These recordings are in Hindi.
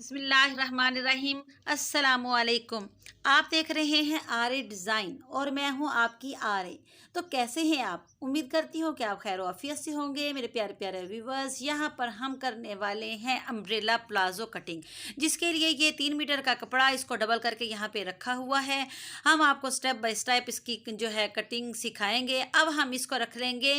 बिस्मिल्लाहिर्रहमानिर्रहीम। अस्सलामुअलैकुम। आप देख रहे हैं आर ए डिज़ाइन और मैं हूं आपकी आर ए। तो कैसे हैं आप? उम्मीद करती हूँ कि आप खैर आफियत से होंगे मेरे प्यारे प्यारे व्यूवर्स। यहाँ पर हम करने वाले हैं अम्ब्रेला प्लाजो कटिंग, जिसके लिए ये 3 मीटर का कपड़ा इसको डबल करके यहाँ पे रखा हुआ है। हम आपको स्टेप बाय स्टेप इसकी जो है कटिंग सिखाएंगे। अब हम इसको रख लेंगे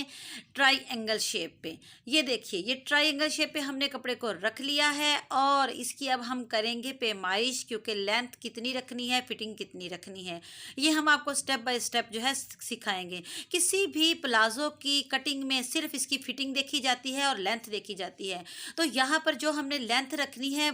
ट्राई एंगल शेप पे। ये देखिए, ये ट्राई एंगल शेप पे हमने कपड़े को रख लिया है और इसकी अब हम करेंगे पैमाइश, क्योंकि लेंथ कितनी रखनी है, फिटिंग कितनी रखनी है, ये हम आपको स्टेप बाय स्टेप जो है सिखाएंगे। किसी भी प्लाजो की कटिंग में सिर्फ इसकी फिटिंग देखी जाती है और लेंथ देखी जाती है। तो यहाँ पर जो हमने लेंथ रखनी है,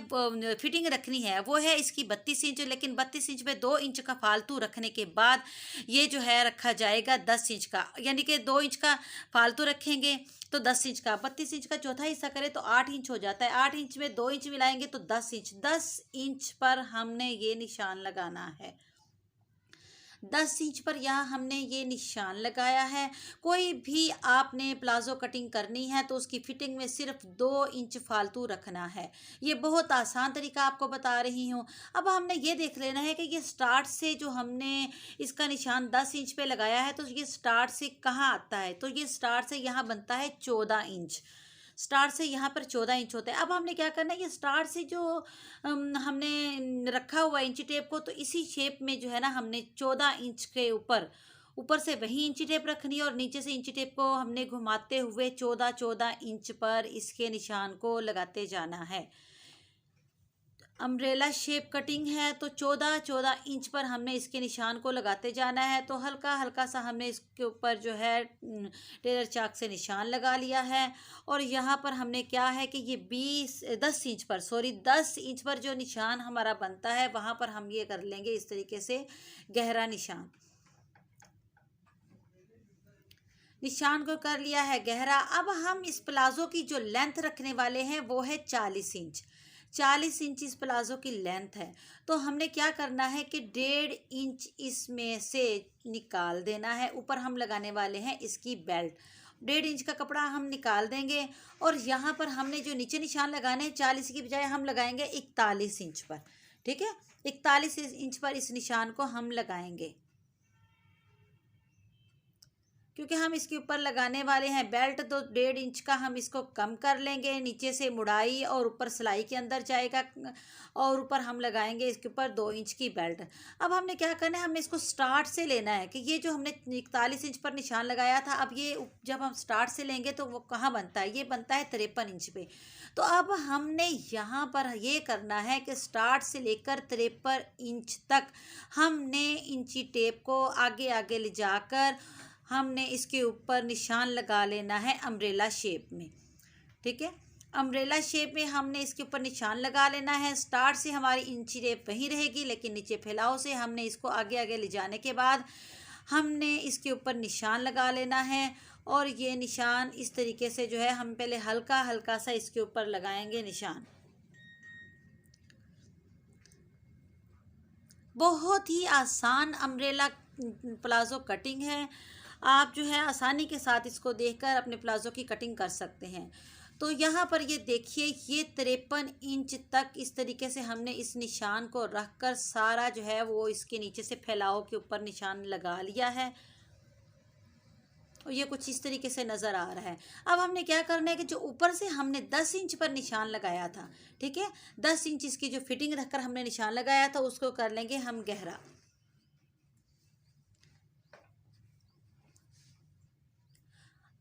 फिटिंग रखनी है, वो है इसकी 32 इंच। लेकिन 32 इंच में 2 इंच का फालतू रखने के बाद ये जो है रखा जाएगा 10 इंच का, यानी कि 2 इंच का फालतू रखेंगे तो 10 इंच का, 32 इंच का चौथा हिस्सा करें तो 8 इंच हो जाता है। 8 इंच में 2 इंच मिलाएंगे तो 10 इंच। 10 इंच पर हमने ये निशान लगाना है। 10 इंच पर यहाँ हमने ये निशान लगाया है। कोई भी आपने प्लाजो कटिंग करनी है तो उसकी फिटिंग में सिर्फ 2 इंच फालतू रखना है। ये बहुत आसान तरीका आपको बता रही हूँ। अब हमने ये देख लेना है कि ये स्टार्ट से जो हमने इसका निशान 10 इंच पे लगाया है, तो ये स्टार्ट से कहाँ आता है? तो ये स्टार्ट से यहाँ बनता है 14 इंच। स्टार्ट से यहाँ पर 14 इंच होता है। अब हमने क्या करना है, ये स्टार्ट से जो हमने रखा हुआ इंची टेप को, तो इसी शेप में जो है ना हमने 14 इंच के ऊपर ऊपर से वही इंची टेप रखनी है और नीचे से इंची टेप को हमने घुमाते हुए 14-14 इंच पर इसके निशान को लगाते जाना है। अम्ब्रेला शेप कटिंग है तो 14-14 इंच पर हमने इसके निशान को लगाते जाना है। तो हल्का हल्का सा हमने इसके ऊपर जो है टेलर चाक से निशान लगा लिया है। और यहाँ पर हमने क्या है कि ये 10 इंच पर जो निशान हमारा बनता है, वहाँ पर हम ये कर लेंगे इस तरीके से गहरा निशान। निशान को कर लिया है गहरा। अब हम इस प्लाजो की जो लेंथ रखने वाले हैं वो है 40 इंच। 40 इंच इस प्लाजो की लेंथ है। तो हमने क्या करना है कि 1.5 इंच इसमें से निकाल देना है। ऊपर हम लगाने वाले हैं इसकी बेल्ट। 1.5 इंच का कपड़ा हम निकाल देंगे और यहाँ पर हमने जो नीचे निशान लगाने हैं 40 की बजाय हम लगाएंगे 41 इंच पर। ठीक है, 41 इंच पर इस निशान को हम लगाएंगे, क्योंकि हम इसके ऊपर लगाने वाले हैं बेल्ट। तो 1.5 इंच का हम इसको कम कर लेंगे, नीचे से मुड़ाई और ऊपर सिलाई के अंदर जाएगा और ऊपर हम लगाएंगे इसके ऊपर 2 इंच की बेल्ट। अब हमने क्या करना है, हमने इसको स्टार्ट से लेना है कि ये जो हमने 41 इंच पर निशान लगाया था, अब ये जब हम स्टार्ट से लेंगे तो वो कहाँ बनता है? ये बनता है 53 इंच पे। तो अब हमने यहाँ पर ये करना है कि स्टार्ट से लेकर 53 इंच तक हमने इंची टेप को आगे आगे ले जाकर हमने इसके ऊपर निशान लगा लेना है अम्ब्रेला शेप में। ठीक है, अम्ब्रेला शेप में हमने इसके ऊपर निशान लगा लेना है। स्टार्ट से हमारी इंची टेप वहीं रहेगी, लेकिन नीचे फैलाव से हमने इसको आगे आगे ले जाने के बाद हमने इसके ऊपर निशान लगा लेना है। और ये निशान इस तरीके से जो है हम पहले हल्का हल्का सा इसके ऊपर लगाएंगे निशान। बहुत ही आसान अम्ब्रेला प्लाजो कटिंग है। आप जो है आसानी के साथ इसको देखकर अपने प्लाजो की कटिंग कर सकते हैं। तो यहाँ पर ये देखिए, ये 53 इंच तक इस तरीके से हमने इस निशान को रख कर सारा जो है वो इसके नीचे से फैलाव के ऊपर निशान लगा लिया है। और ये कुछ इस तरीके से नज़र आ रहा है। अब हमने क्या करना है कि जो ऊपर से हमने 10 इंच पर निशान लगाया था, ठीक है, 10 इंच इसकी जो फिटिंग रखकर हमने निशान लगाया था, उसको कर लेंगे हम गहरा।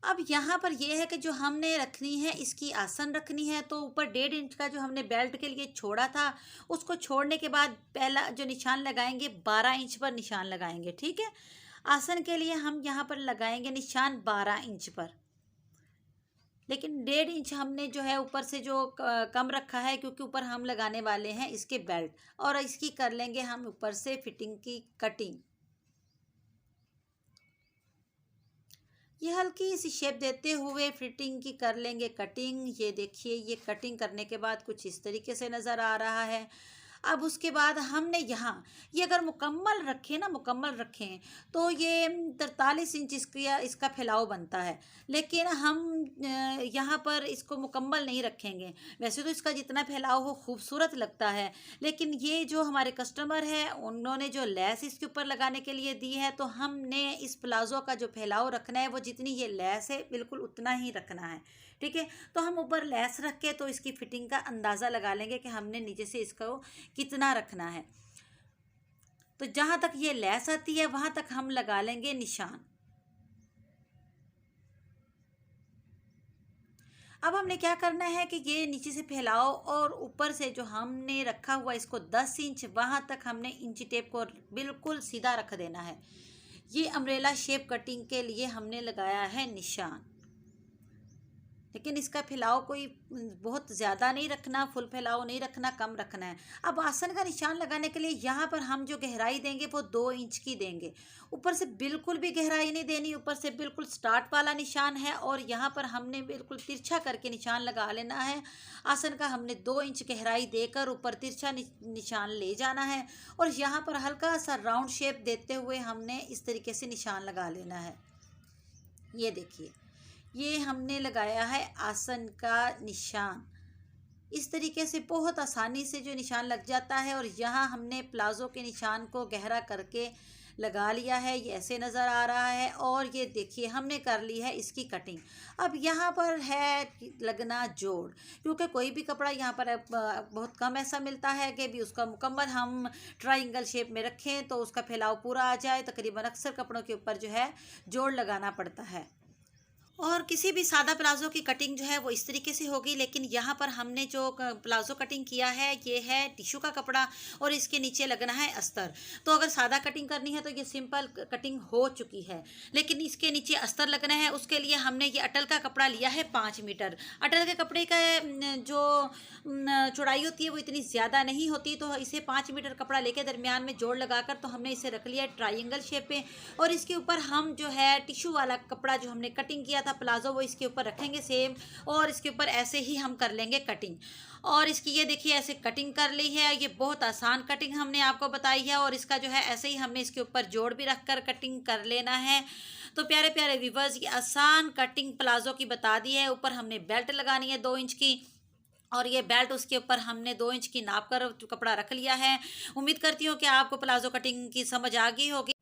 अब यहाँ पर यह है कि जो हमने रखनी है इसकी आसन रखनी है, तो ऊपर 1.5 इंच का जो हमने बेल्ट के लिए छोड़ा था, उसको छोड़ने के बाद पहला जो निशान लगाएंगे 12 इंच पर निशान लगाएंगे। ठीक है, आसन के लिए हम यहाँ पर लगाएंगे निशान 12 इंच पर। लेकिन 1.5 इंच हमने जो है ऊपर से जो कम रखा है, क्योंकि ऊपर हम लगाने वाले हैं इसके बेल्ट और इसकी कर लेंगे हम ऊपर से फिटिंग की कटिंग। ये हल्की सी शेप देते हुए फिटिंग की कर लेंगे कटिंग। ये देखिए, ये कटिंग करने के बाद कुछ इस तरीके से नज़र आ रहा है। अब उसके बाद हमने यहाँ ये अगर मुकम्मल रखें ना, मुकम्मल रखें तो ये 43 इंच इसका फैलाव बनता है। लेकिन हम यहाँ पर इसको मुकम्मल नहीं रखेंगे। वैसे तो इसका जितना फैलाव हो खूबसूरत लगता है, लेकिन ये जो हमारे कस्टमर है उन्होंने जो लेस इसके ऊपर लगाने के लिए दी है, तो हमने इस प्लाज़ो का जो फैलाव रखना है वो जितनी ये लेस है बिल्कुल उतना ही रखना है। ठीक है, तो हम ऊपर लेस रख के तो इसकी फिटिंग का अंदाज़ा लगा लेंगे कि हमने नीचे से इसको कितना रखना है। तो जहाँ तक ये लेस आती है वहाँ तक हम लगा लेंगे निशान। अब हमने क्या करना है कि ये नीचे से फैलाओ और ऊपर से जो हमने रखा हुआ इसको 10 इंच, वहाँ तक हमने इंची टेप को बिल्कुल सीधा रख देना है। ये अम्ब्रेला शेप कटिंग के लिए हमने लगाया है निशान, लेकिन इसका फैलाव कोई बहुत ज़्यादा नहीं रखना, फुल फैलाव नहीं रखना, कम रखना है। अब आसन का निशान लगाने के लिए यहाँ पर हम जो गहराई देंगे वो 2 इंच की देंगे। ऊपर से बिल्कुल भी गहराई नहीं देनी, ऊपर से बिल्कुल स्टार्ट वाला निशान है और यहाँ पर हमने बिल्कुल तिरछा करके निशान लगा लेना है। आसन का हमने 2 इंच गहराई देकर ऊपर तिरछा निशान ले जाना है और यहाँ पर हल्का सा राउंड शेप देते हुए हमने इस तरीके से निशान लगा लेना है। ये देखिए, ये हमने लगाया है आसन का निशान। इस तरीके से बहुत आसानी से जो निशान लग जाता है और यहाँ हमने प्लाज़ो के निशान को गहरा करके लगा लिया है, ये ऐसे नज़र आ रहा है। और ये देखिए हमने कर ली है इसकी कटिंग। अब यहाँ पर है लगना जोड़, क्योंकि कोई भी कपड़ा यहाँ पर बहुत कम ऐसा मिलता है कि भी उसका मुकम्मल हम ट्रायंगल शेप में रखें तो उसका फैलाव पूरा आ जाए। तकरीबन अक्सर कपड़ों के ऊपर जो है जोड़ लगाना पड़ता है। और किसी भी सादा प्लाज़ो की कटिंग जो है वो इस तरीके से होगी, लेकिन यहाँ पर हमने जो प्लाज़ो कटिंग किया है ये है टिश्यू का कपड़ा और इसके नीचे लगना है अस्तर। तो अगर सादा कटिंग करनी है तो ये सिंपल कटिंग हो चुकी है, लेकिन इसके नीचे अस्तर लगना है। उसके लिए हमने ये अटल का कपड़ा लिया है 5 मीटर। अटल के कपड़े का जो चौड़ाई होती है वो इतनी ज़्यादा नहीं होती, तो इसे 5 मीटर कपड़ा लेके दरमियान में जोड़ लगाकर तो हमने इसे रख लिया ट्रायंगल शेप पे। और इसके ऊपर हम जो है टिश्यू वाला कपड़ा जो हमने कटिंग किया था प्लाज़ो वो इसके ऊपर रखेंगे सेम, और इसके ऊपर ऐसे ही हम कर लेंगे कटिंग। और इसकी ये देखिए ऐसे कटिंग कर ली है। ये बहुत आसान कटिंग हमने आपको बताई है और इसका जो है ऐसे ही हमने इसके ऊपर जोड़ भी रख कर कटिंग कर लेना है। तो प्यारे प्यारे व्यूअर्स, ये आसान कटिंग प्लाज़ो की बता दी है। ऊपर हमने बेल्ट लगानी है 2 इंच की और ये बेल्ट उसके ऊपर हमने 2 इंच की नाप कर कपड़ा रख लिया है। उम्मीद करती हूँ कि आपको प्लाज़ो कटिंग की समझ आ गई होगी।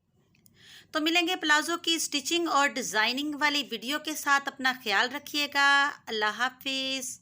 तो मिलेंगे प्लाज़ो की स्टिचिंग और डिज़ाइनिंग वाली वीडियो के साथ। अपना ख्याल रखिएगा। अल्लाह हाफिज़।